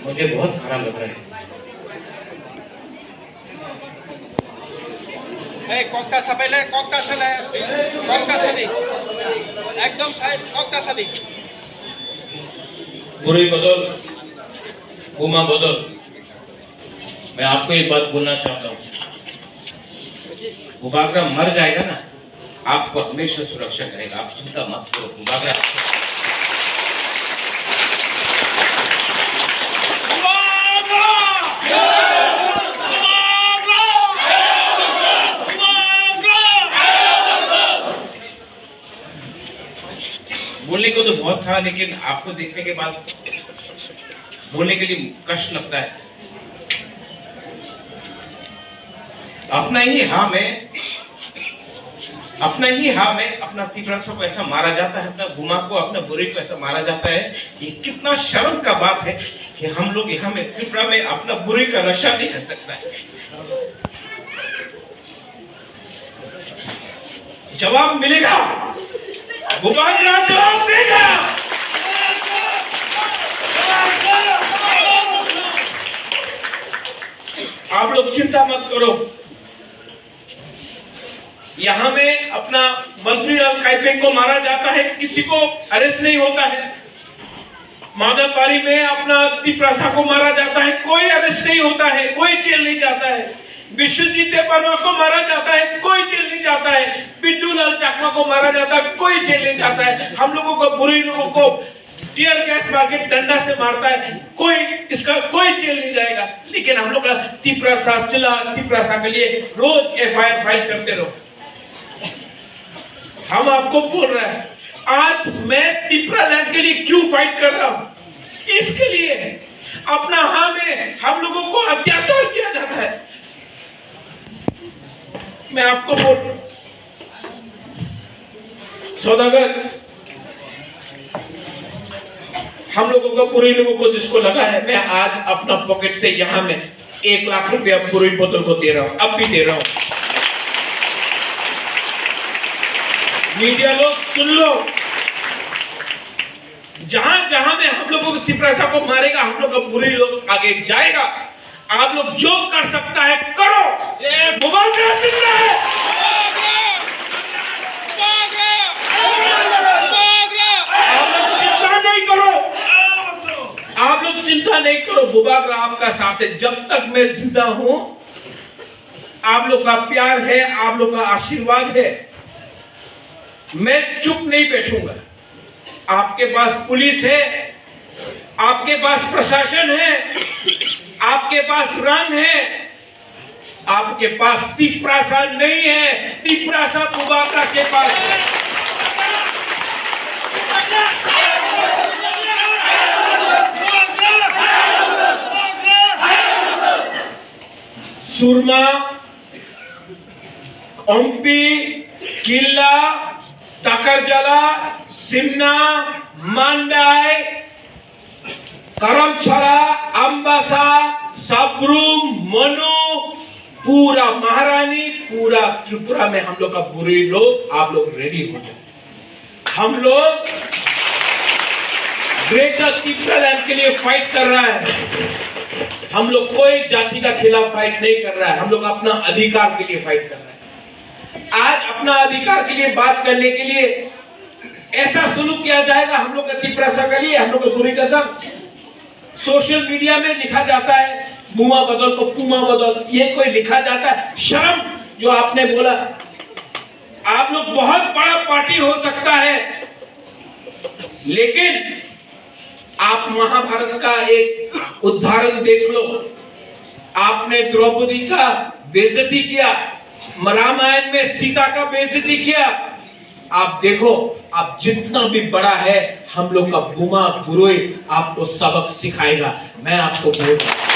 मुझे बहुत खराब लग रहा है। কক্কা চাপাইলে কক্কা চালে কক্কা চাবি একদম সাইড কক্কা চাবি बुरी बदल बुमा बदल मैं आपको एक बात बोलना चाहता हूँ, बुबागरा मर जाएगा ना, आपको हमेशा सुरक्षा करेगा, आप चिंता मत करो। बुबागरा बोलने को तो बहुत था, लेकिन आपको देखने के बाद बोलने के लिए कष्ट लगता है। अपना ही हाँ में अपना तीव्रता को ऐसा मारा जाता है, अपना गुमा को, अपना बुरे को ऐसा मारा जाता है। ये कितना शर्म का बात है कि हम लोग यहाँ में त्रिपुरा में अपना बुरे का रक्षा नहीं कर सकता है। जवाब मिलेगा, बुबागरा जवाब देगा। आप लोग चिंता मत करो। यहां में अपना मंत्री काइपेंग को मारा जाता है, किसी को अरेस्ट नहीं होता है। माधवपारी में अपना तिप्रासा को मारा जाता है, कोई अरेस्ट नहीं होता है, कोई जेल नहीं जाता है। विश्वजीत देवबर्मा को मारा जाता है, कोई जेल नहीं जाता है। बिट्टू लाल चाकमा को मारा जाता है, कोई जेल नहीं जाता है। हम लोगों को, बुरे लोगों को टीयर गैस मार के डंडा से मारता है, इसका कोई जेल नहीं जाएगा। लेकिन हम लोग का तिप्रासा के लिए रोज एफआईआर फाइल करते रहो। हम आपको बोल रहे हैं, आज मैं तिप्रा लैंड के लिए क्यों फाइट कर रहा हूं? इसके लिए अपना हाँ में हम लोगों को अत्याचार किया जाता है। मैं आपको बोल, सौदागर हम लोगों को, पूरे लोगों को जिसको लगा है, मैं आज अपना पॉकेट से यहां में 1 लाख रुपया पूरी बोतल को दे रहा हूं, अब भी दे रहा हूं। मीडिया लोग सुन लो, जहां जहां में हम लोगों को तिप्रासा को मारेगा, हम लोग का बुरी लोग आगे जाएगा। आप लोग जो कर सकता है करो। बुबागरा जिंदा है। आप लोग चिंता नहीं करो, आप लोग चिंता नहीं करो। बुबागरा आपका साथ है, जब तक मैं जिंदा हूं। आप लोग का प्यार है, आप लोग का आशीर्वाद है, मैं चुप नहीं बैठूंगा। आपके पास पुलिस है, आपके पास प्रशासन है, आपके पास रंग है, आपके पास तिप्रासा नहीं है। तिप्रासा बुबागरा के पास है। सुरमा, ओम्पी, किल्ला, टाकरजला, सिमना, मांडाई, करमछड़ा, अम्बासा, साब्रुम, मनु, पूरा महारानी, पूरा त्रिपुरा में हम लोग का बुरे लोग, आप लोग रेडी हो जाए। हम लोग ग्रेटर त्रिपुरा लैंड के लिए फाइट कर रहा है। हम लोग कोई जाति का खिलाफ फाइट नहीं कर रहा है, हम लोग अपना अधिकार के लिए फाइट कर रहे हैं। आज अपना अधिकार के लिए बात करने के लिए ऐसा सुलूक किया जाएगा हम लोग का तिप्रासा के लिए, हम लोग का बुरी कसम। सोशल मीडिया में लिखा जाता है मुआ बदल को पुमा बदल, ये कोई लिखा जाता है? शर्म जो आपने बोला। आप लोग बहुत बड़ा पार्टी हो सकता है, लेकिन आप महाभारत का एक उदाहरण देख लो। आपने द्रौपदी का बेइज्जती किया, रामायण में सीता का बेइज्जती किया। आप देखो, आप जितना भी बड़ा है, हम लोग का बुमा बुरोई आपको सबक सिखाएगा। मैं आपको बोल रहा हूं।